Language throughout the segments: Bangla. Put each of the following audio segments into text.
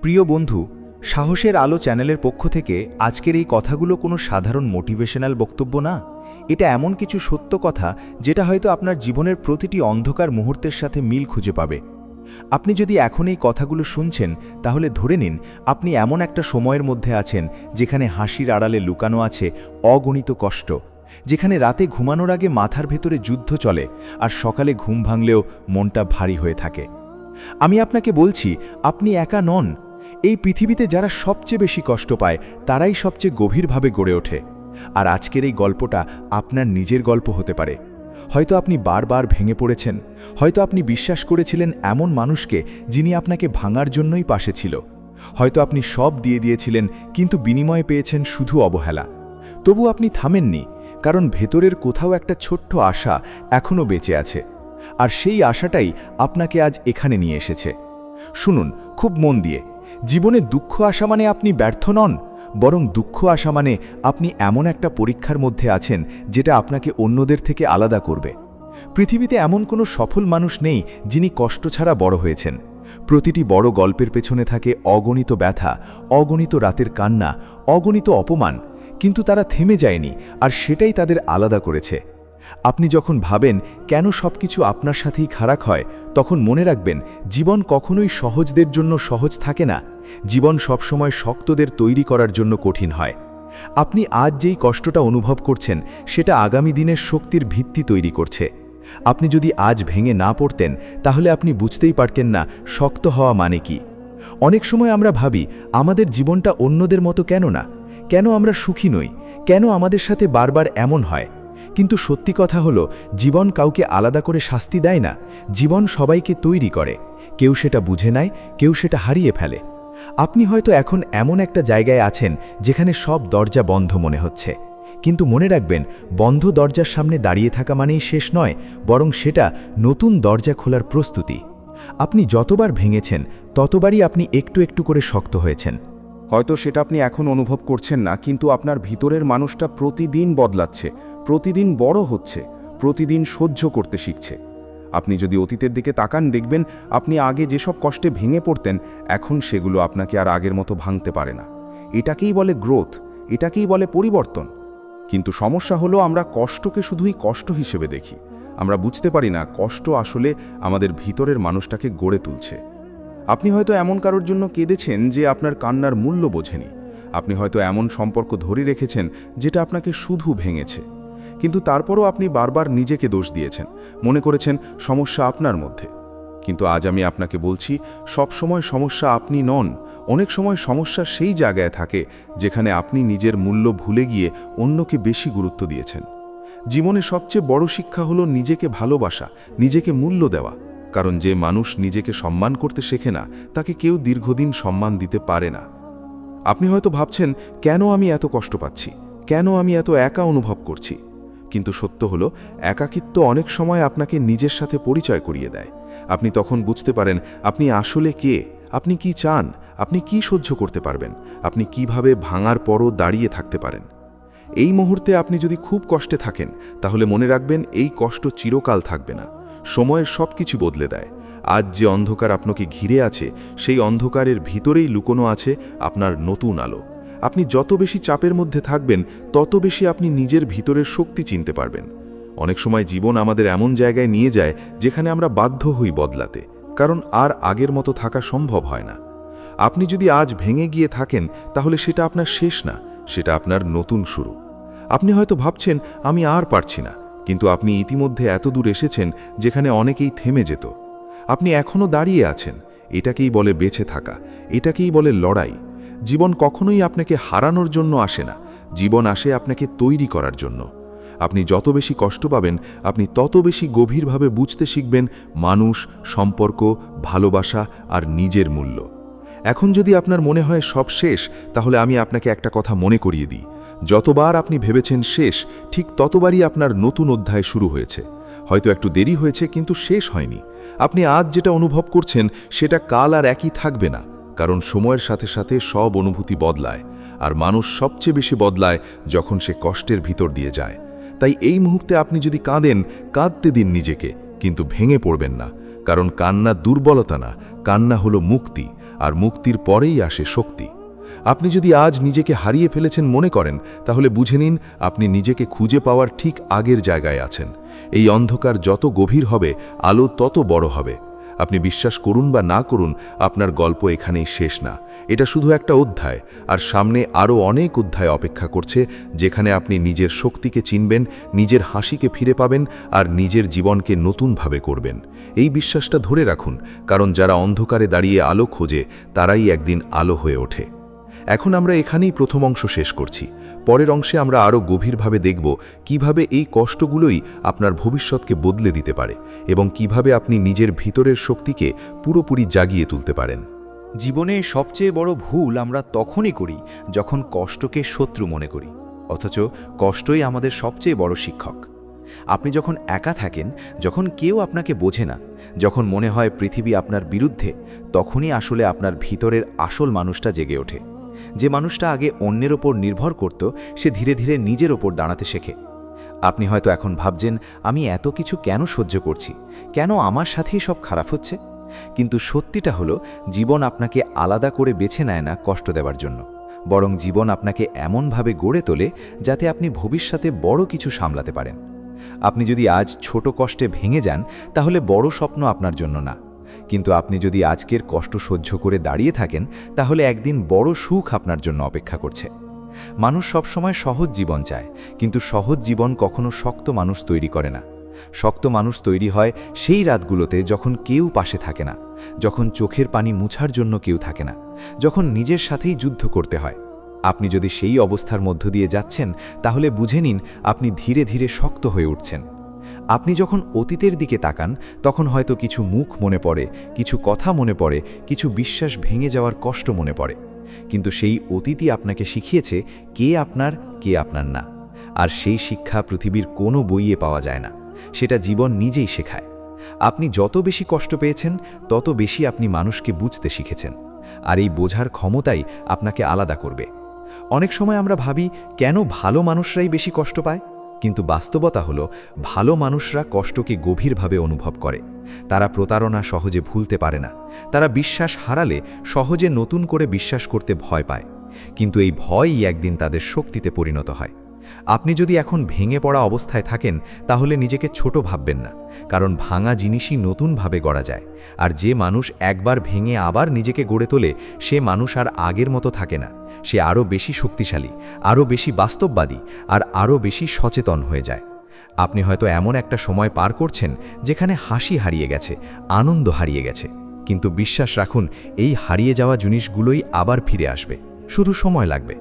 প্রিয় বন্ধু, সাহসের আলো চ্যানেলের পক্ষ থেকে আজকের এই কথাগুলো কোনো সাধারণ মোটিভেশনাল বক্তব্য না। এটা এমন কিছু সত্য কথা যেটা হয়তো আপনার জীবনের প্রতিটি অন্ধকার মুহূর্তের সাথে মিল খুঁজে পাবে। আপনি যদি এখন এই কথাগুলো শুনছেন, তাহলে ধরে নিন আপনি এমন একটা সময়ের মধ্যে আছেন যেখানে হাসির আড়ালে লুকানো আছে অগণিত কষ্ট, যেখানে রাতে ঘুমানোর আগে মাথার ভেতরে যুদ্ধ চলে আর সকালে ঘুম ভাঙলেও মনটা ভারী হয়ে থাকে। আমি আপনাকে বলছি, আপনি একা নন। এই পৃথিবীতে যারা সবচেয়ে বেশি কষ্ট পায় তারাই সবচেয়ে গভীরভাবে গড়ে ওঠে। আর আজকের এই গল্পটা আপনার নিজের গল্প হতে পারে। হয়তো আপনি বারবার ভেঙে পড়েছেন, হয়তো আপনি বিশ্বাস করেছিলেন এমন মানুষকে যিনি আপনাকে ভাঙার জন্যই পাশে ছিল, হয়তো আপনি সব দিয়ে দিয়েছিলেন কিন্তু বিনিময়ে পেয়েছেন শুধু অবহেলা। তবু আপনি থামেননি, কারণ ভেতরের কোথাও একটা ছোট্ট আশা এখনও বেঁচে আছে। আর সেই আশাটাই আপনাকে আজ এখানে নিয়ে এসেছে। শুনুন খুব মন দিয়ে, জীবনে দুঃখ আসা মানে আপনি ব্যর্থ নন, বরং দুঃখ আসা মানে আপনি এমন একটা পরীক্ষার মধ্যে আছেন যেটা আপনাকে অন্যদের থেকে আলাদা করবে। পৃথিবীতে এমন কোনো সফল মানুষ নেই যিনি কষ্ট ছাড়া বড় হয়েছেন। প্রতিটি বড় গল্পের পেছনে থাকে অগণিত ব্যথা, অগণিত রাতের কান্না, অগণিত অপমান, কিন্তু তারা থেমে যায়নি, আর সেটাই তাদের আলাদা করেছে। আপনি যখন ভাবেন কেন সবকিছু আপনার সাথেই খারাপ হয়, তখন মনে রাখবেন জীবন কখনোই সহজদের জন্য সহজ থাকে না। জীবন সবসময় শক্তদের তৈরি করার জন্য কঠিন হয়। আপনি আজ যেই কষ্টটা অনুভব করছেন সেটা আগামী দিনের শক্তির ভিত্তি তৈরি করছে। আপনি যদি আজ ভেঙে না পড়তেন, তাহলে আপনি বুঝতেই পারতেন না শক্ত হওয়া মানে কি। অনেক সময় আমরা ভাবি আমাদের জীবনটা অন্যদের মতো কেন না, কেন আমরা সুখী নই, কেন আমাদের সাথে বারবার এমন হয়। কিন্তু সত্যি কথা হলো, জীবন কাউকে আলাদা করে শাস্তি দেয় না, জীবন সবাইকে তৈরি করে। কেউ সেটা বুঝে নেয়, কেউ সেটা হারিয়ে ফেলে। আপনি হয়তো এখন এমন একটা জায়গায় আছেন যেখানে সব দরজা বন্ধ মনে হচ্ছে, কিন্তু মনে রাখবেন বন্ধ দরজার সামনে দাঁড়িয়ে থাকা মানেই শেষ নয়, বরং সেটা নতুন দরজা খোলার প্রস্তুতি। আপনি যতবার ভেঙেছেন ততবারই আপনি একটু একটু করে শক্ত হয়েছেন। হয়তো সেটা আপনি এখন অনুভব করছেন না, কিন্তু আপনার ভিতরের মানুষটা প্রতিদিন বদলাচ্ছে, প্রতিদিন বড় হচ্ছে, প্রতিদিন সহ্য করতে শিখছে। আপনি যদি অতীতের দিকে তাকান, দেখবেন আপনি আগে যেসব কষ্টে ভেঙে পড়তেন, এখন সেগুলো আপনাকে আর আগের মতো ভাঙতে পারে না। এটাকেই বলে গ্রোথ, এটাকেই বলে পরিবর্তন। কিন্তু সমস্যা হলো আমরা কষ্টকে শুধুই কষ্ট হিসেবে দেখি। আমরা বুঝতে পারি না কষ্ট আসলে আমাদের ভিতরের মানুষটাকে গড়ে তুলছে। আপনি হয়তো এমন কারোর জন্য কেঁদেছেন যে আপনার কান্নার মূল্য বোঝেনি। আপনি হয়তো এমন সম্পর্ক ধরে রেখেছেন যেটা আপনাকে শুধু ভেঙেছে, কিন্তু তারপরও আপনি বারবার নিজেকে দোষ দিয়েছেন, মনে করেছেন সমস্যা আপনার মধ্যে। কিন্তু আজ আমি আপনাকে বলছি, সব সময় সমস্যা আপনি নন। অনেক সময় সমস্যা সেই জায়গায় থাকে যেখানে আপনি নিজের মূল্য ভুলে গিয়ে অন্যকে বেশি গুরুত্ব দিয়েছেন। জীবনে সবচেয়ে বড় শিক্ষা হলো নিজেকে ভালোবাসা, নিজেকে মূল্য দেওয়া। কারণ যে মানুষ নিজেকে সম্মান করতে শেখে না, তাকে কেউ দীর্ঘদিন সম্মান দিতে পারে না। আপনি হয়তো ভাবছেন, কেন আমি এত কষ্ট পাচ্ছি, কেন আমি এত একা অনুভব করছি। কিন্তু সত্য হলো, একাকিত্ব অনেক সময় আপনাকে নিজের সাথে পরিচয় করিয়ে দেয়। আপনি তখন বুঝতে পারেন আপনি আসলে কে, আপনি কি চান, আপনি কি সহ্য করতে পারবেন, আপনি কিভাবে ভাঙার পরও দাঁড়িয়ে থাকতে পারেন। এই মুহূর্তে আপনি যদি খুব কষ্টে থাকেন, তাহলে মনে রাখবেন এই কষ্ট চিরকাল থাকবে না। সময়ের সব কিছু বদলে দেয়। আজ যে অন্ধকার আপনাকে ঘিরে আছে, সেই অন্ধকারের ভিতরেই লুকোনো আছে আপনার নতুন আলো। আপনি যত বেশি চাপের মধ্যে থাকবেন, তত বেশি আপনি নিজের ভিতরের শক্তি চিনতে পারবেন। অনেক সময় জীবন আমাদের এমন জায়গায় নিয়ে যায় যেখানে আমরা বাধ্য হই বদলাতে, কারণ আর আগের মতো থাকা সম্ভব হয় না। আপনি যদি আজ ভেঙে গিয়ে থাকেন, তাহলে সেটা আপনার শেষ না, সেটা আপনার নতুন শুরু। আপনি হয়তো ভাবছেন আমি আর পারছি না, কিন্তু আপনি ইতিমধ্যে এত দূর এসেছেন যেখানে অনেকেই থেমে যেত। আপনি এখনও দাঁড়িয়ে আছেন। এটাকেই বলে বেঁচে থাকা, এটাকেই বলে লড়াই। জীবন কখনোই আপনাকে হারানোর জন্য আসে না, জীবন আসে আপনাকে তৈরি করার জন্য। আপনি যত বেশি কষ্ট পাবেন, আপনি তত বেশি গভীরভাবে বুঝতে শিখবেন মানুষ, সম্পর্ক, ভালোবাসা আর নিজের মূল্য। এখন যদি আপনার মনে হয় সব শেষ, তাহলে আমি আপনাকে একটা কথা মনে করিয়ে দিই। যতবার আপনি ভেবেছেন শেষ, ঠিক ততবারই আপনার নতুন অধ্যায় শুরু হয়েছে। হয়তো একটু দেরি হয়েছে, কিন্তু শেষ হয়নি। আপনি আজ যেটা অনুভব করছেন সেটা কাল আর একই থাকবে না, কারণ সময়ের সাথে সাথে সব অনুভূতি বদলায়, আর মানুষ সবচেয়ে বেশি বদলায় যখন সে কষ্টের ভিতর দিয়ে যায়। তাই এই মুহূর্তে আপনি যদি কাঁদেন, কাঁদতে দিন নিজেকে, কিন্তু ভেঙে পড়বেন না, কারণ কান্না দুর্বলতা না, কান্না হলো মুক্তি। আর মুক্তির পরেই আসে শক্তি। আপনি যদি আজ নিজেকে হারিয়ে ফেলেছেন মনে করেন, তাহলে বুঝে নিন আপনি নিজেকে খুঁজে পাওয়ার ঠিক আগের জায়গায় আছেন। এই অন্ধকার যত গভীর হবে, আলো তত বড় হবে। আপনি বিশ্বাস করুন বা না করুন, আপনার গল্প এখানেই শেষ না। এটা শুধু একটা অধ্যায়, আর সামনে আরও অনেক অধ্যায় অপেক্ষা করছে, যেখানে আপনি নিজের শক্তিকে চিনবেন, নিজের হাসিকে ফিরে পাবেন, আর নিজের জীবনকে নতুনভাবে করবেন। এই বিশ্বাসটা ধরে রাখুন, কারণ যারা অন্ধকারে দাঁড়িয়ে আলো খোঁজে, তারাই একদিন আলো হয়ে ওঠে। এখন আমরা এখানেই প্রথম অংশ শেষ করছি। পরের অংশে আমরা আরও গভীরভাবে দেখব কিভাবে এই কষ্টগুলোই আপনার ভবিষ্যৎকে বদলে দিতে পারে, এবং কিভাবে আপনি নিজের ভিতরের শক্তিকে পুরোপুরি জাগিয়ে তুলতে পারেন। জীবনে সবচেয়ে বড় ভুল আমরা তখনই করি যখন কষ্টকে শত্রু মনে করি, অথচ কষ্টই আমাদের সবচেয়ে বড় শিক্ষক। আপনি যখন একা থাকেন, যখন কেউ আপনাকে বোঝে না, যখন মনে হয় পৃথিবী আপনার বিরুদ্ধে, তখনই আসলে আপনার ভিতরের আসল মানুষটা জেগে ওঠে। যে মানুষটা আগে অন্যের ওপর নির্ভর করত, সে ধীরে ধীরে নিজের ওপর দাঁড়াতে শেখে। আপনি হয়তো এখন ভাবছেন, আমি এত কিছু কেন সহ্য করছি, কেন আমার সাথেই সব খারাপ হচ্ছে? কিন্তু সত্যিটা হলো, জীবন আপনাকে আলাদা করে বেছে নেয় না কষ্ট দেওয়ার জন্য, বরং জীবন আপনাকে এমনভাবে গড়ে তোলে যাতে আপনি ভবিষ্যতে বড় কিছু সামলাতে পারেন। আপনি যদি আজ ছোট কষ্টে ভেঙে যান, তাহলে বড় স্বপ্ন আপনার জন্য না। কিন্তু আপনি যদি আজকের কষ্ট সহ্য করে দাঁড়িয়ে থাকেন, তাহলে একদিন বড় সুখ আপনার জন্য অপেক্ষা করছে। মানুষ সবসময় সহজ জীবন চায়, কিন্তু সহজ জীবন কখনো শক্ত মানুষ তৈরি করে না। শক্ত মানুষ তৈরি হয় সেই রাতগুলোতে যখন কেউ পাশে থাকে না, যখন চোখের পানি মুছার জন্য কেউ থাকে না, যখন নিজের সাথেই যুদ্ধ করতে হয়। আপনি যদি সেই অবস্থার মধ্য দিয়ে যাচ্ছেন, তাহলে বুঝে নিন আপনি ধীরে ধীরে শক্ত হয়ে উঠছেন। আপনি যখন অতীতের দিকে তাকান, তখন হয়তো কিছু মুখ মনে পড়ে, কিছু কথা মনে পড়ে, কিছু বিশ্বাস ভেঙে যাওয়ার কষ্ট মনে পড়ে। কিন্তু সেই অতীতই আপনাকে শিখিয়েছে কে আপনার না। আর সেই শিক্ষা পৃথিবীর কোনো বইয়ে পাওয়া যায় না, সেটা জীবন নিজেই শেখায়। আপনি যত বেশি কষ্ট পেয়েছেন, তত বেশি আপনি মানুষকে বুঝতে শিখেছেন, আর এই বোঝার ক্ষমতাই আপনাকে আলাদা করবে। অনেক সময় আমরা ভাবি, কেন ভালো মানুষরাই বেশি কষ্ট পায়? কিন্তু বাস্তবতা হলো, ভালো মানুষরা কষ্টকে গভীরভাবে অনুভব করে। তারা প্রতারণা সহজে ভুলতে পারে না, তারা বিশ্বাস হারালে সহজে নতুন করে বিশ্বাস করতে ভয় পায়। কিন্তু এই ভয়ই একদিন তাদের শক্তিতে পরিণত হয়। আপনি যদি এখন ভেঙে পড়া অবস্থায় থাকেন, তাহলে নিজেকে ছোট ভাববেন না, কারণ ভাঙা জিনিসই নতুনভাবে গড়া যায়। আর যে মানুষ একবার ভেঙে আবার নিজেকে গড়ে তোলে, সে মানুষ আর আগের মতো থাকে না। সে আরও বেশি শক্তিশালী, আরও বেশি বাস্তববাদী, আর আরও বেশি সচেতন হয়ে যায়। আপনি হয়তো এমন একটা সময় পার করছেন যেখানে হাসি হারিয়ে গেছে, আনন্দ হারিয়ে গেছে, কিন্তু বিশ্বাস রাখুন, এই হারিয়ে যাওয়া জিনিসগুলোই আবার ফিরে আসবে, শুধু সময় লাগবে।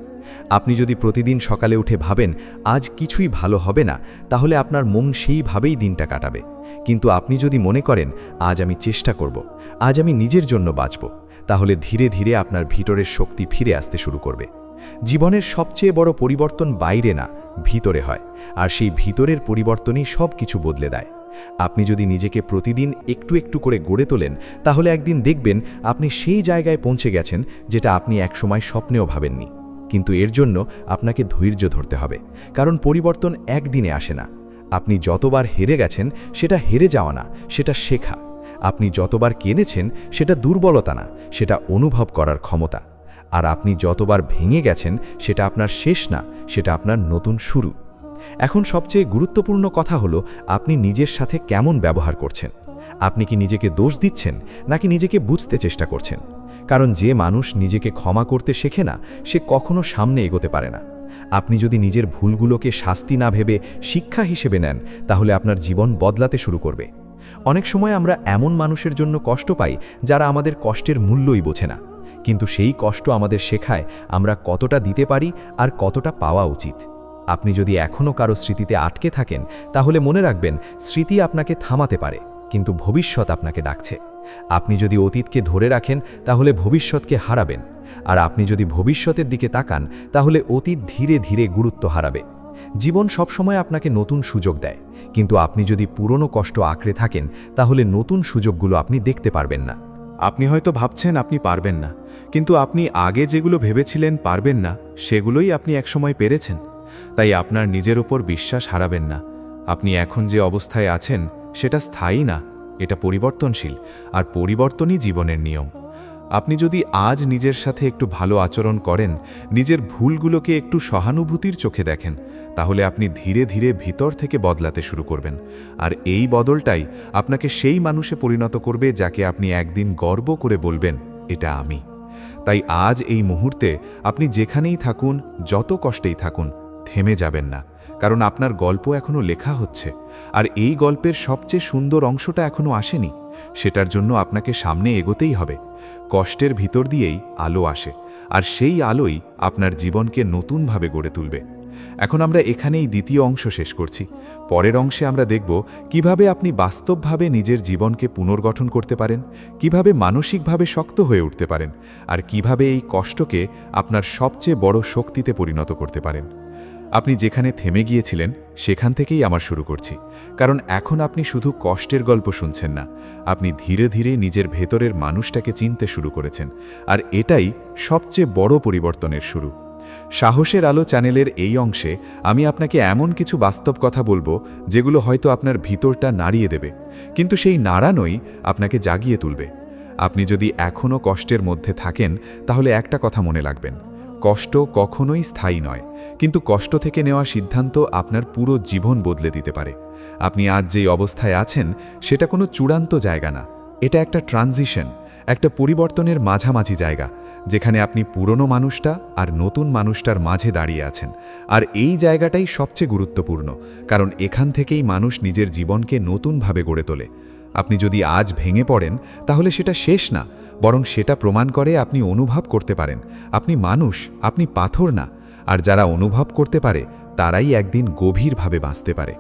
আপনি যদি প্রতিদিন সকালে উঠে ভাবেন আজ কিছুই ভালো হবে না, তাহলে আপনার মন সেইভাবেই দিনটা কাটাবে। কিন্তু আপনি যদি মনে করেন আজ আমি চেষ্টা করব, আজ আমি নিজের জন্য বাঁচব, তাহলে ধীরে ধীরে আপনার ভিতরের শক্তি ফিরে আসতে শুরু করবে। জীবনের সবচেয়ে বড় পরিবর্তন বাইরে না, ভিতরে হয়, আর সেই ভিতরের পরিবর্তনই সব কিছু বদলে দেয়। আপনি যদি নিজেকে প্রতিদিন একটু একটু করে গড়ে তোলেন, তাহলে একদিন দেখবেন আপনি সেই জায়গায় পৌঁছে গেছেন যেটা আপনি একসময় স্বপ্নেও ভাবেননি। কিন্তু এর জন্য আপনাকে ধৈর্য ধরতে হবে, কারণ পরিবর্তন একদিনে আসে না। আপনি যতবার হেরে গেছেন, সেটা হেরে যাওয়া না, সেটা শেখা। আপনি যতবার কেঁদেছেন, সেটা দুর্বলতা না, সেটা অনুভব করার ক্ষমতা। আর আপনি যতবার ভেঙে গেছেন, সেটা আপনার শেষ না, সেটা আপনার নতুন শুরু। এখন সবচেয়ে গুরুত্বপূর্ণ কথা হলো, আপনি নিজের সাথে কেমন ব্যবহার করছেন। আপনি কি নিজেকে দোষ দিচ্ছেন, নাকি নিজেকে বুঝতে চেষ্টা করছেন? কারণ যে মানুষ নিজেকে ক্ষমা করতে শেখে না, সে কখনো সামনে এগোতে পারে না। আপনি যদি নিজের ভুলগুলোকে শাস্তি না ভেবে শিক্ষা হিসেবে নেন, তাহলে আপনার জীবন বদলাতে শুরু করবে। অনেক সময় আমরা এমন মানুষের জন্য কষ্ট পাই যারা আমাদের কষ্টের মূল্যই বোঝে না, কিন্তু সেই কষ্ট আমাদের শেখায় আমরা কতটা দিতে পারি আর কতটা পাওয়া উচিত। আপনি যদি এখনও কারো স্মৃতিতে আটকে থাকেন, তাহলে মনে রাখবেন, স্মৃতি আপনাকে থামাতে পারে, কিন্তু ভবিষ্যৎ আপনাকে ডাকছে। আপনি যদি অতীতকে ধরে রাখেন, তাহলে ভবিষ্যৎকে হারাবেন, আর আপনি যদি ভবিষ্যতের দিকে তাকান, তাহলে অতীত ধীরে ধীরে গুরুত্ব হারাবে। জীবন সবসময় আপনাকে নতুন সুযোগ দেয়, কিন্তু আপনি যদি পুরনো কষ্ট আঁকড়ে থাকেন, তাহলে নতুন সুযোগগুলো আপনি দেখতে পারবেন না। আপনি হয়তো ভাবছেন আপনি পারবেন না, কিন্তু আপনি আগে যেগুলো ভেবেছিলেন পারবেন না, সেগুলোই আপনি একসময় পেরেছেন। তাই আপনার নিজের ওপর বিশ্বাস হারাবেন না। আপনি এখন যে অবস্থায় আছেন, সেটা স্থায়ী না, এটা পরিবর্তনশীল, আর পরিবর্তনই জীবনের নিয়ম। আপনি যদি আজ নিজের সাথে একটু ভালো আচরণ করেন, নিজের ভুলগুলোকে একটু সহানুভূতির চোখে দেখেন, তাহলে আপনি ধীরে ধীরে ভিতর থেকে বদলাতে শুরু করবেন। আর এই বদলটাই আপনাকে সেই মানুষে পরিণত করবে যাকে আপনি একদিন গর্ব করে বলবেন, এটা আমি। তাই আজ এই মুহূর্তে আপনি যেখানেই থাকুন, যত কষ্টেই থাকুন, থেমে যাবেন না, কারণ আপনার গল্প এখনও লেখা হচ্ছে। আর এই গল্পের সবচেয়ে সুন্দর অংশটা এখনও আসেনি। সেটার জন্য আপনাকে সামনে এগোতেই হবে। কষ্টের ভিতর দিয়েই আলো আসে, আর সেই আলোই আপনার জীবনকে নতুনভাবে গড়ে তুলবে। এখন আমরা এখানেই দ্বিতীয় অংশ শেষ করছি। পরের অংশে আমরা দেখব কিভাবে আপনি বাস্তবভাবে নিজের জীবনকে পুনর্গঠন করতে পারেন, কিভাবে মানসিকভাবে শক্ত হয়ে উঠতে পারেন, আর কিভাবে এই কষ্টকে আপনার সবচেয়ে বড় শক্তিতে পরিণত করতে পারেন। আপনি যেখানে থেমে গিয়েছিলেন সেখান থেকেই আমার শুরু করছি, কারণ এখন আপনি শুধু কষ্টের গল্প শুনছেন না, আপনি ধীরে ধীরে নিজের ভেতরের মানুষটাকে চিনতে শুরু করেছেন। আর এটাই সবচেয়ে বড় পরিবর্তনের শুরু। সাহসের আলো চ্যানেলের এই অংশে আমি আপনাকে এমন কিছু বাস্তব কথা বলবো যেগুলো হয়তো আপনার ভিতরটা নাড়িয়ে দেবে, কিন্তু সেই নাড়ানোই আপনাকে জাগিয়ে তুলবে। আপনি যদি এখনও কষ্টের মধ্যে থাকেন, তাহলে একটা কথা মনে রাখবেন, কষ্ট কখনোই স্থায়ী নয়, কিন্তু কষ্ট থেকে নেওয়া সিদ্ধান্ত আপনার পুরো জীবন বদলে দিতে পারে। আপনি আজ যেই অবস্থায় আছেন সেটা কোনো চূড়ান্ত জায়গা না, এটা একটা ট্রানজিশন, একটা পরিবর্তনের মাঝামাঝি জায়গা, যেখানে আপনি পুরনো মানুষটা আর নতুন মানুষটার মাঝে দাঁড়িয়ে আছেন। আর এই জায়গাটাই সবচেয়ে গুরুত্বপূর্ণ, কারণ এখান থেকেই মানুষ নিজের জীবনকে নতুনভাবে গড়ে তোলে। আপনি যদি আজ ভেঙে পড়েন, তাহলে সেটা শেষ না, বরং সেটা প্রমাণ করে আপনি অনুভব করতে পারেন, আপনি মানুষ, আপনি পাথর না। আর যারা অনুভব করতে পারে তারাই একদিন গভীরভাবে বাঁচতে পারে।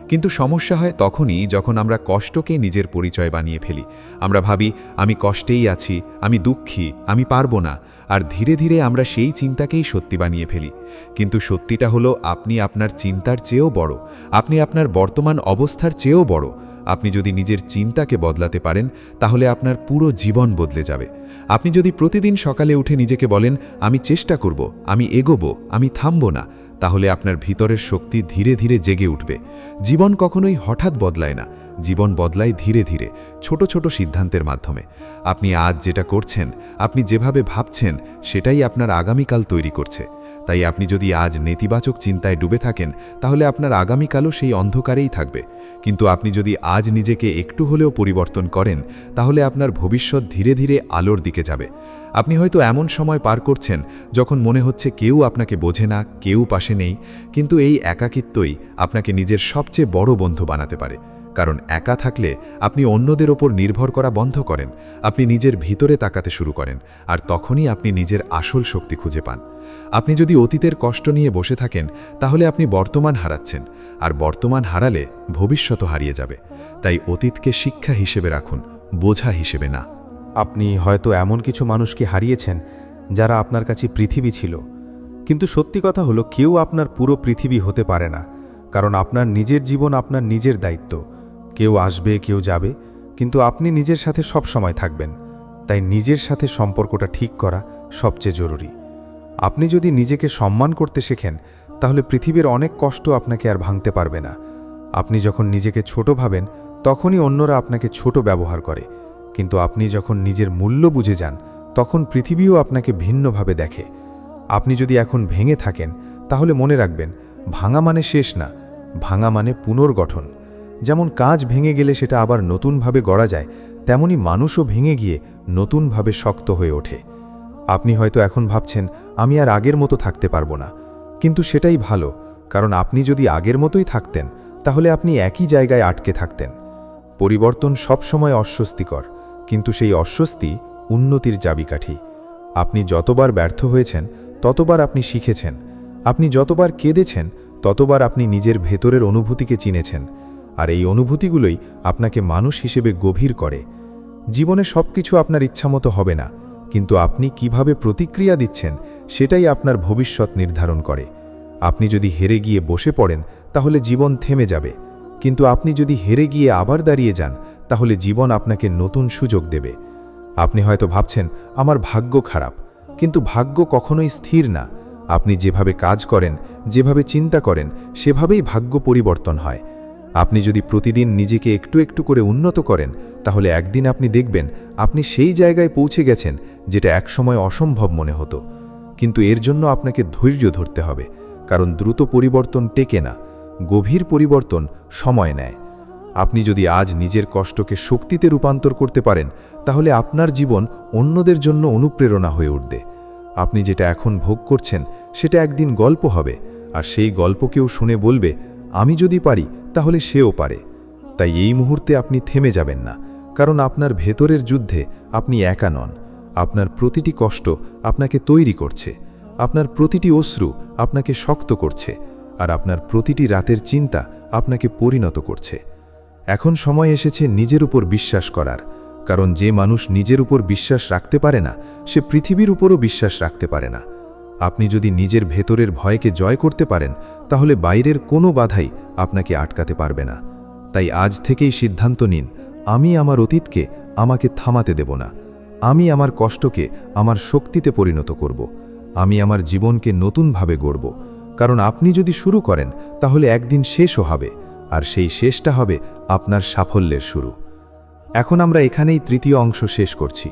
কিন্তু সমস্যা হয় তখনই যখন আমরা কষ্টকে নিজের পরিচয় বানিয়ে ফেলি। আমরা ভাবি, আমি কষ্টেই আছি, আমি দুঃখী, আমি পারবো না। আর ধীরে ধীরে আমরা সেই চিন্তাকেই সত্যি বানিয়ে ফেলি। কিন্তু সত্যিটা হলো, আপনি আপনার চিন্তার চেয়েও বড়, আপনি আপনার বর্তমান অবস্থার চেয়েও বড়। আপনি যদি নিজের চিন্তাকে বদলাতে পারেন, তাহলে আপনার পুরো জীবন বদলে যাবে। আপনি যদি প্রতিদিন সকালে উঠে নিজেকে বলেন, আমি চেষ্টা করব, আমি এগোবো, আমি থামব না, তাহলে আপনার ভিতরের শক্তি ধীরে ধীরে জেগে উঠবে। জীবন কখনোই হঠাৎ বদলায় না, জীবন বদলায় ধীরে ধীরে, ছোট ছোট সিদ্ধান্তের মাধ্যমে। আপনি আজ যেটা করছেন, আপনি যেভাবে ভাবছেন, সেটাই আপনার আগামীকাল তৈরি করছে। তাই আপনি যদি আজ নেতিবাচক চিন্তায় ডুবে থাকেন, তাহলে আপনার আগামীকালও সেই অন্ধকারেই থাকবে। কিন্তু আপনি যদি আজ নিজেকে একটু হলেও পরিবর্তন করেন, তাহলে আপনার ভবিষ্যৎ ধীরে ধীরে আলোর দিকে যাবে। আপনি হয়তো এমন সময় পার করছেন যখন মনে হচ্ছে কেউ আপনাকে বোঝে না, কেউ পাশে নেই, কিন্তু এই একাকিত্বই আপনাকে নিজের সবচেয়ে বড় বন্ধু বানাতে পারে। কারণ একা থাকলে আপনি অন্যদের ওপর নির্ভর করা বন্ধ করেন, আপনি নিজের ভিতরে তাকাতে শুরু করেন, আর তখনই আপনি নিজের আসল শক্তি খুঁজে পান। আপনি যদি অতীতের কষ্ট নিয়ে বসে থাকেন, তাহলে আপনি বর্তমান হারাচ্ছেন, আর বর্তমান হারালে ভবিষ্যৎও হারিয়ে যাবে। তাই অতীতকে শিক্ষা হিসেবে রাখুন, বোঝা হিসেবে না। আপনি হয়তো এমন কিছু মানুষকে হারিয়েছেন যারা আপনার কাছে পৃথিবী ছিল, কিন্তু সত্যি কথা হলো, কেউ আপনার পুরো পৃথিবী হতে পারে না, কারণ আপনার নিজের জীবন আপনার নিজের দায়িত্ব। কেউ আসবে, কেউ যাবে, কিন্তু আপনি নিজের সাথে সব সময় থাকবেন। তাই নিজের সাথে সম্পর্কটা ঠিক করা সবচেয়ে জরুরি। আপনি যদি নিজেকে সম্মান করতে শেখেন, তাহলে পৃথিবীর অনেক কষ্ট আপনাকে আর ভাঙতে পারবে না। আপনি যখন নিজেকে ছোট ভাবেন, তখনই অন্যরা আপনাকে ছোট ব্যবহার করে, কিন্তু আপনি যখন নিজের মূল্য বুঝে যান, তখন পৃথিবীও আপনাকে ভিন্নভাবে দেখে। আপনি যদি এখন ভেঙে থাকেন, তাহলে মনে রাখবেন, ভাঙা মানে শেষ না, ভাঙা মানে পুনর্গঠন। যেমন কাঁচ ভেঙে গেলে সেটা আবার নতুনভাবে গড়া যায়, তেমনি মানুষও ভেঙে গিয়ে নতুনভাবে শক্ত হয়ে ওঠে। আপনি হয়তো এখন ভাবছেন, আমি আর আগের মতো থাকতে পারবো না, কিন্তু সেটাই ভালো, কারণ আপনি যদি আগের মতোই থাকতেন, তাহলে আপনি একই জায়গায় আটকে থাকতেন। পরিবর্তন সবসময় অস্বস্তিকর, কিন্তু সেই অস্বস্তি উন্নতির চাবিকাঠি। আপনি যতবার ব্যর্থ হয়েছেন, ততবার আপনি শিখেছেন। আপনি যতবার কেঁদেছেন, ততবার আপনি নিজের ভেতরের অনুভূতিকে চিনেছেন, আর এই অনুভূতিগুলোই আপনাকে মানুষ হিসেবে গভীর করে। জীবনে সবকিছু আপনার ইচ্ছামতো হবে না, কিন্তু আপনি কিভাবে প্রতিক্রিয়া দিচ্ছেন, সেটাই আপনার ভবিষ্যৎ নির্ধারণ করে। আপনি যদি হেরে গিয়ে বসে পড়েন, তাহলে জীবন থেমে যাবে, কিন্তু আপনি যদি হেরে গিয়ে আবার দাঁড়িয়ে যান, তাহলে জীবন আপনাকে নতুন সুযোগ দেবে। আপনি হয়তো ভাবছেন, আমার ভাগ্য খারাপ, কিন্তু ভাগ্য কখনোই স্থির না। আপনি যেভাবে কাজ করেন, যেভাবে চিন্তা করেন, সেভাবেই ভাগ্য পরিবর্তন হয়। আপনি যদি প্রতিদিন নিজেকে একটু একটু করে উন্নত করেন, তাহলে একদিন আপনি দেখবেন আপনি সেই জায়গায় পৌঁছে গেছেন যেটা একসময় অসম্ভব মনে হতো। কিন্তু এর জন্য আপনাকে ধৈর্য ধরতে হবে, কারণ দ্রুত পরিবর্তন টেকে না, গভীর পরিবর্তন সময় নেয়। আপনি যদি আজ নিজের কষ্টকে শক্তিতে রূপান্তর করতে পারেন, তাহলে আপনার জীবন অন্যদের জন্য অনুপ্রেরণা হয়ে উঠবে। আপনি যেটা এখন ভোগ করছেন সেটা একদিন গল্প হবে, আর সেই গল্প কেউ শুনে বলবে, আমি যদি পারি তাহলে সেও পারে। তাই এই মুহূর্তে আপনি থেমে যাবেন না, কারণ আপনার ভেতরের যুদ্ধে আপনি একা নন। আপনার প্রতিটি কষ্ট আপনাকে তৈরি করছে, আপনার প্রতিটি অশ্রু আপনাকে শক্ত করছে, আর আপনার প্রতিটি রাতের চিন্তা আপনাকে পরিণত করছে। এখন সময় এসেছে নিজের উপর বিশ্বাস করার, কারণ যে মানুষ নিজের উপর বিশ্বাস রাখতে পারে না, সে পৃথিবীর উপরও বিশ্বাস রাখতে পারে না। আপনি যদি নিজের ভেতরের ভয়কে জয় করতে পারেন, তাহলে বাইরের কোনো বাধাই আপনাকে আটকাতে পারবে না। তাই আজ থেকেই সিদ্ধান্ত নিন, আমি আমার অতীতকে আমাকে থামাতে দেব না। আমি আমার কষ্টকে আমার শক্তিতে পরিণত করব। আমি আমার জীবনকে নতুনভাবে গড়ব, কারণ আপনি যদি শুরু করেন তাহলে একদিন শেষও হবে, আর সেই শেষটা হবে আপনার সাফল্যের শুরু। এখন আমরা এখানেই তৃতীয় অংশ শেষ করছি।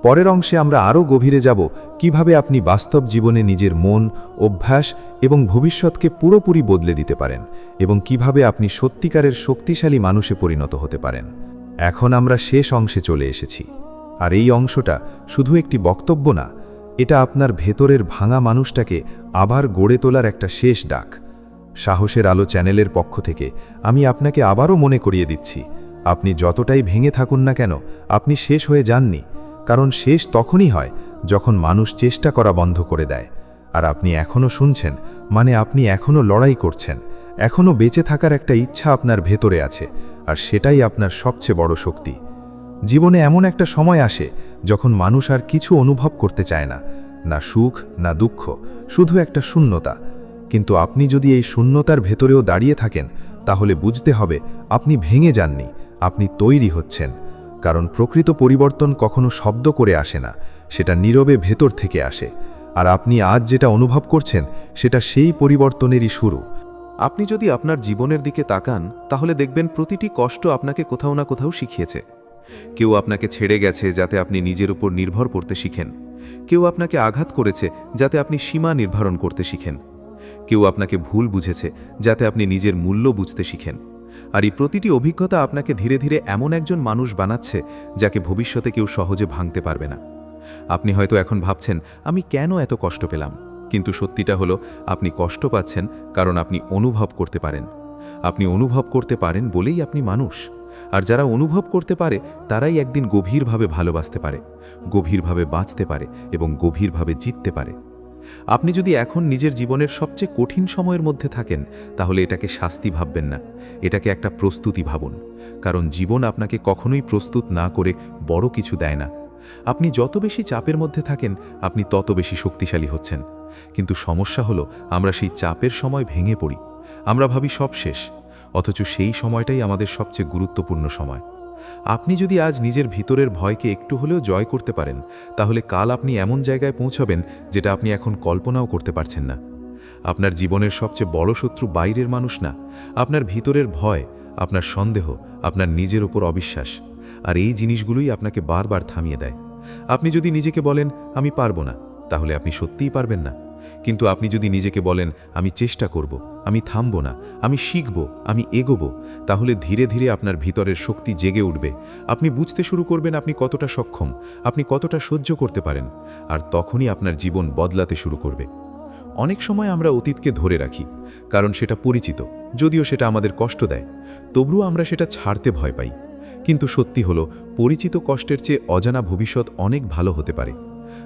পরের অংশে আমরা আরও গভীরে যাব কিভাবে আপনি বাস্তব জীবনে নিজের মন, অভ্যাস এবং ভবিষ্যৎকে পুরোপুরি বদলে দিতে পারেন, এবং কিভাবে আপনি সত্যিকারের শক্তিশালী মানুষে পরিণত হতে পারেন। এখন আমরা শেষ অংশে চলে এসেছি, আর এই অংশটা শুধু একটি বক্তব্য না, এটা আপনার ভেতরের ভাঙা মানুষটাকে আবার গড়ে তোলার একটা শেষ ডাক। সাহসের আলো চ্যানেলের পক্ষ থেকে আমি আপনাকে আবারও মনে করিয়ে দিচ্ছি, আপনি যতটাই ভেঙে থাকুন না কেন, আপনি শেষ হয়ে যাননি। কারণ শেষ তখনই হয় যখন মানুষ চেষ্টা করা বন্ধ করে দেয়। আর আপনি এখনও শুনছেন, মানে আপনি এখনও লড়াই করছেন, এখনও বেঁচে থাকার একটা ইচ্ছা আপনার ভেতরে আছে, আর সেটাই আপনার সবচেয়ে বড় শক্তি। জীবনে এমন একটা সময় আসে যখন মানুষ আর কিছু অনুভব করতে চায় না, না সুখ না দুঃখ, শুধু একটা শূন্যতা। কিন্তু আপনি যদি এই শূন্যতার ভেতরেও দাঁড়িয়ে থাকেন, তাহলে বুঝতে হবে আপনি ভেঙে যাননি, আপনি তৈরি হচ্ছেন। কারণ প্রকৃত পরিবর্তন কখনো শব্দ করে আসে না, সেটা নীরবে ভেতর থেকে আসে। আর আপনি আজ যেটা অনুভব করছেন সেটা সেই পরিবর্তনেরই শুরু। আপনি যদি আপনার জীবনের দিকে তাকান, তাহলে দেখবেন প্রতিটি কষ্ট আপনাকে কোথাও না কোথাও শিখিয়েছে। কেউ আপনাকে ছেড়ে গেছে যাতে আপনি নিজের উপর নির্ভর করতে শিখেন, কেউ আপনাকে আঘাত করেছে যাতে আপনি সীমা নির্ধারণ করতে শিখেন, কেউ আপনাকে ভুল বুঝেছে যাতে আপনি নিজের মূল্য বুঝতে শিখেন। আর এই প্রতিটি অভিজ্ঞতা আপনাকে ধীরে ধীরে এমন একজন মানুষ বানাচ্ছে যাকে ভবিষ্যতে কেউ সহজে ভাঙতে পারবে না। আপনি হয়তো এখন ভাবছেন, আমি কেন এত কষ্ট পেলাম? কিন্তু সত্যিটা হলো, আপনি কষ্ট পাচ্ছেন কারণ আপনি অনুভব করতে পারেন। আপনি অনুভব করতে পারেন বলেই আপনি মানুষ। আর যারা অনুভব করতে পারে তারাই একদিন গভীরভাবে ভালোবাসতে পারে, গভীরভাবে বাঁচতে পারে এবং গভীরভাবে জিততে পারে। আপনি যদি এখন নিজের জীবনের সবচেয়ে কঠিন সময়ের মধ্যে থাকেন, তাহলে এটাকে শাস্তি ভাববেন না, এটাকে একটা প্রস্তুতি ভাবুন। কারণ জীবন আপনাকে কখনোই প্রস্তুত না করে বড় কিছু দেয় না। আপনি যত বেশি চাপের মধ্যে থাকেন, আপনি তত বেশি শক্তিশালী হচ্ছেন। কিন্তু সমস্যা হলো, আমরা সেই চাপের সময় ভেঙে পড়ি। আমরা ভাবি সব শেষ, অথচ সেই সময়টাই আমাদের সবচেয়ে গুরুত্বপূর্ণ সময়। আপনি যদি আজ নিজের ভিতরের ভয়কে একটু হলেও জয় করতে পারেন, তাহলে কাল আপনি এমন জায়গায় পৌঁছাবেন যেটা আপনি এখন কল্পনাও করতে পারছেন না। আপনার জীবনের সবচেয়ে বড় শত্রু বাইরের মানুষ না, আপনার ভিতরের ভয়, আপনার সন্দেহ, আপনার নিজের ওপর অবিশ্বাস। আর এই জিনিসগুলোই আপনাকে বারবার থামিয়ে দেয়। আপনি যদি নিজেকে বলেন, আমি পারবো না, তাহলে আপনি সত্যিই পারবেন না। কিন্তু আপনি যদি নিজেকে বলেন, আমি চেষ্টা করব, আমি থামব না, আমি শিখব, আমি এগোবো, তাহলে ধীরে ধীরে আপনার ভিতরের শক্তি জেগে উঠবে। আপনি বুঝতে শুরু করবেন আপনি কতটা সক্ষম, আপনি কতটা সহ্য করতে পারেন। আর তখনই আপনার জীবন বদলাতে শুরু করবে। অনেক সময় আমরা অতীতকে ধরে রাখি, কারণ সেটা পরিচিত, যদিও সেটা আমাদের কষ্ট দেয়। তবুও আমরা সেটা ছাড়তে ভয় পাই। কিন্তু সত্যি হলো, পরিচিত কষ্টের চেয়ে অজানা ভবিষ্যৎ অনেক ভালো হতে পারে।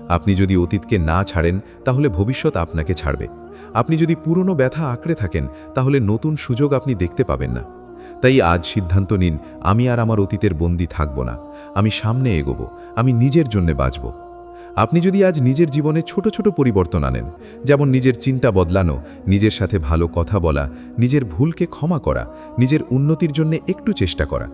আপনি যদি অতীতকে না ছাড়েন, তাহলে ভবিষ্যৎ আপনাকে ছাড়বে। আপনি যদি পুরনো ব্যথা আঁকড়ে থাকেন, তাহলে নতুন সুযোগ আপনি দেখতে পাবেন না। তাই আজ সিদ্ধান্ত নিন, আমি আর আমার অতীতের বন্দী থাকব না, আমি সামনে এগোব, আমি নিজের জন্য বাঁচব। আপনি যদি আজ নিজের জীবনে ছোট ছোট পরিবর্তন আনেন, যেমন নিজের চিন্তা বদলানো, নিজের সাথে ভালো কথা বলা, নিজের ভুলকে ক্ষমা করা, নিজের উন্নতির জন্য একটু চেষ্টা করা,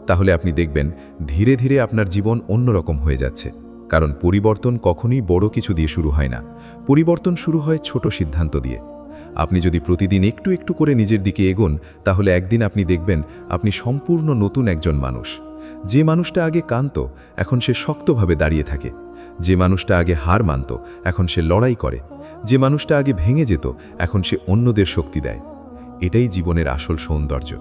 তাহলে আপনি দেখবেন ধীরে ধীরে আপনার জীবন অন্যরকম হয়ে যাচ্ছে। কারণ পরিবর্তন কখনোই বড় কিছু দিয়ে শুরু হয় না, পরিবর্তন শুরু হয় ছোট সিদ্ধান্ত দিয়ে। আপনি যদি প্রতিদিন একটু একটু করে নিজের দিকে এগোন, তাহলে একদিন আপনি দেখবেন আপনি সম্পূর্ণ নতুন একজন মানুষ। যে মানুষটা আগে কাঁদত, এখন সে শক্তভাবে দাঁড়িয়ে থাকে। যে মানুষটা আগে হার মানত, এখন সে লড়াই করে। যে মানুষটা আগে ভেঙে যেত, এখন সে অন্যদের শক্তি দেয়। এটাই জীবনের আসল সৌন্দর্য।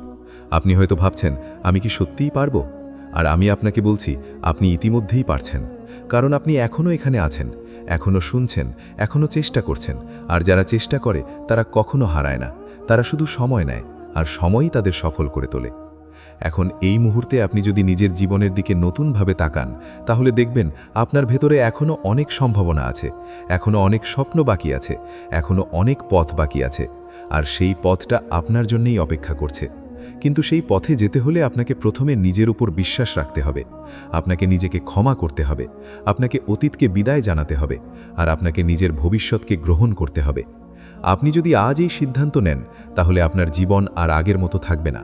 আপনি হয়তো ভাবছেন, আমি কি সত্যিই পারবো? আর আমি আপনাকে বলছি, আপনি ইতিমধ্যেই পারছেন। কারণ আপনি এখনও এখানে আছেন, এখনও শুনছেন, এখনও চেষ্টা করছেন। আর যারা চেষ্টা করে তারা কখনো হারায় না, তারা শুধু সময় নেয়, আর সময়ই তাদের সফল করে তোলে। এখন এই মুহূর্তে আপনি যদি নিজের জীবনের দিকে নতুনভাবে তাকান, তাহলে দেখবেন আপনার ভেতরে এখনও অনেক সম্ভাবনা আছে, এখনও অনেক স্বপ্ন বাকি আছে, এখনও অনেক পথ বাকি আছে। আর সেই পথটা আপনার জন্যই অপেক্ষা করছে। কিন্তু সেই পথে যেতে হলে আপনাকে প্রথমে নিজের উপর বিশ্বাস রাখতে হবে, আপনাকে নিজেকে ক্ষমা করতে হবে, আপনাকে অতীতকে বিদায় জানাতে হবে, আর আপনাকে নিজের ভবিষ্যৎকে গ্রহণ করতে হবে। আপনি যদি আজ এই সিদ্ধান্ত নেন, তাহলে আপনার জীবন আর আগের মতো থাকবে না।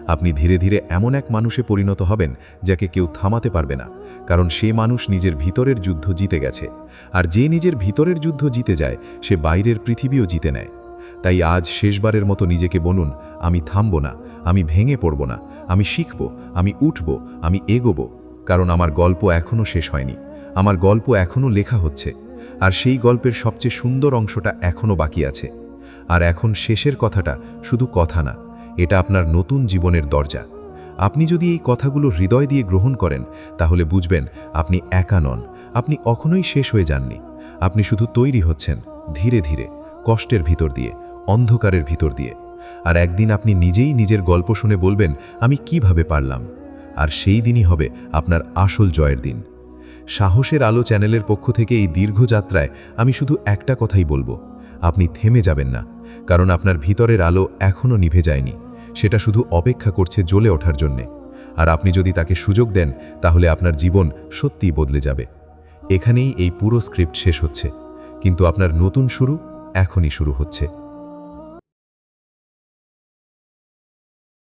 আপনি ধীরে ধীরে এমন এক মানুষে পরিণত হবেন যাকে কেউ থামাতে পারবে না, কারণ সে মানুষ নিজের ভিতরের যুদ্ধ জিতে গেছে। আর যে নিজের ভিতরের যুদ্ধ জিতে যায়, সে বাইরের পৃথিবীও জিতে নেয়। তাই আজ শেষবারের মতো নিজেকে বলুন, আমি থামব না, আমি ভেঙে পড়ব না, আমি শিখব, আমি উঠব, আমি এগোব। কারণ আমার গল্প এখনও শেষ হয়নি, আমার গল্প এখনও লেখা হচ্ছে। আর সেই গল্পের সবচেয়ে সুন্দর অংশটা এখনও বাকি আছে। আর এখন শেষের কথাটা শুধু কথা না, এটা আপনার নতুন জীবনের দরজা। আপনি যদি এই কথাগুলো হৃদয় দিয়ে গ্রহণ করেন, তাহলে বুঝবেন আপনি একা নন, আপনি কখনোই শেষ হয়ে যাননি। আপনি শুধু তৈরি হচ্ছেন, ধীরে ধীরে, কষ্টের ভিতর দিয়ে, অন্ধকারের ভিতর দিয়ে। আর একদিন আপনি নিজেই নিজের গল্প শুনে বলবেন, আমি কিভাবে পারলাম। আর সেই দিনই হবে আপনার আসল জয়ের দিন। সাহসের আলো চ্যানেলের পক্ষ থেকে এই দীর্ঘ যাত্রায় আমি শুধু একটা কথাই বলবো, আপনি থেমে যাবেন না। কারণ আপনার ভিতরের আলো এখনও নিভে যায়নি, সেটা শুধু অপেক্ষা করছে জ্বলে ওঠার জন্যে। আর আপনি যদি তাকে সুযোগ দেন, তাহলে আপনার জীবন সত্যিই বদলে যাবে। এখানেই এই পুরো স্ক্রিপ্ট শেষ হচ্ছে, কিন্তু আপনার নতুন শুরু এখনই শুরু হচ্ছে।